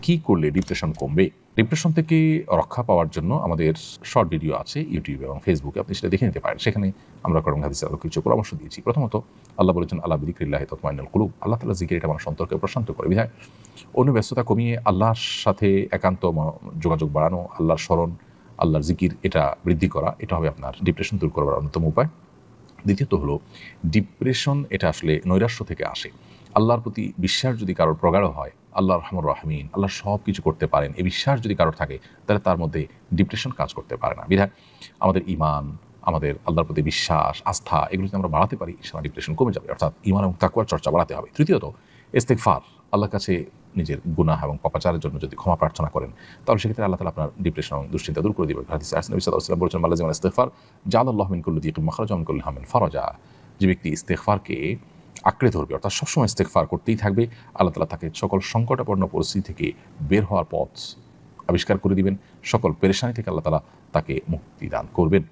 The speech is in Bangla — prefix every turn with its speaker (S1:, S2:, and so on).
S1: কি করলে ডিপ্রেশন কমবে? ডিপ্রেশন থেকে রক্ষা পাওয়ার জন্য আমাদের শর্ট ভিডিও আছে ইউটিউব এবং ফেসবুকে, আপনি সেটা দেখে নিতে পারেন। সেখানে আমরা কোরআন হাদিসের আলোকে কিছু পরামর্শ দিয়েছি। প্রথমত আল্লাহ বলেছেন, আল্লাহ বিযিকরিল্লাহি তাতমাইন্নুল কুলুব। আল্লাহ তাআলা জিকির এটা মানুষের অন্তরকে প্রশান্ত করে। বিধায় অন্য ব্যস্ততা কমিয়ে আল্লাহর সাথে একান্ত যোগাযোগ বাড়ানো, আল্লাহর স্মরণ, আল্লাহর জিকির এটা বৃদ্ধি করা, এটা হবে আপনার ডিপ্রেশন দূর করবার অন্যতম উপায়। দ্বিতীয়ত হলো, ডিপ্রেশন এটা আসলে নৈরাশ্য থেকে আসে। আল্লাহর প্রতি বিশ্বাস যদি কারোর প্রগাঢ় হয়, আল্লাহ রহমান রহমিন, আল্লাহ সব কিছু করতে পারেন, এই বিশ্বাস যদি কারোর থাকে, তাহলে তার মধ্যে ডিপ্রেশন কাজ করতে পারে না। বিধায় আমাদের ঈমান, আমাদের আল্লাহর প্রতি বিশ্বাস, আস্থা, এগুলো যদি আমরা বাড়াতে পারি, ইনশাআল্লাহ ডিপ্রেশন কমে যাবে। অর্থাৎ ঈমান এবং তাকওয়ার চর্চা বাড়াতে হবে। তৃতীয়ত, ইস্তেগফার, আল্লাহর কাছে নিজের গুনাহ এবং পাপাচারের জন্য যদি ক্ষমা প্রার্থনা করেন, তাহলে সেক্ষেত্রে আল্লাহ তাআলা আপনার ডিপ্রেশন এবং দুশ্চিন্তা দূর করে দিবেন। হাদিসে আছে, নবী সাল্লাল্লাহু আলাইহি ওয়াসাল্লাম বলেছেন, মাল্লাযিমাল ইস্তিগফার জাআলাল্লাহু মিন কুল্লি দিকিন মাখরাজা ওয়া মিন কুল্লি হামিন ফারাজা। যে ব্যক্তি ইস্তেগফারকে আঁকড়ে ধরবে, অর্থাৎ সবসময় ইস্তেগফার করতেই থাকবে, আল্লাহ তাআলা তাকে সকল সংকটাপন্ন পরিস্থিতি থেকে বের হওয়ার পথ আবিষ্কার করে দিবেন, সকল পেরেশানি থেকে আল্লাহ তাআলা তাকে মুক্তি দান করবেন।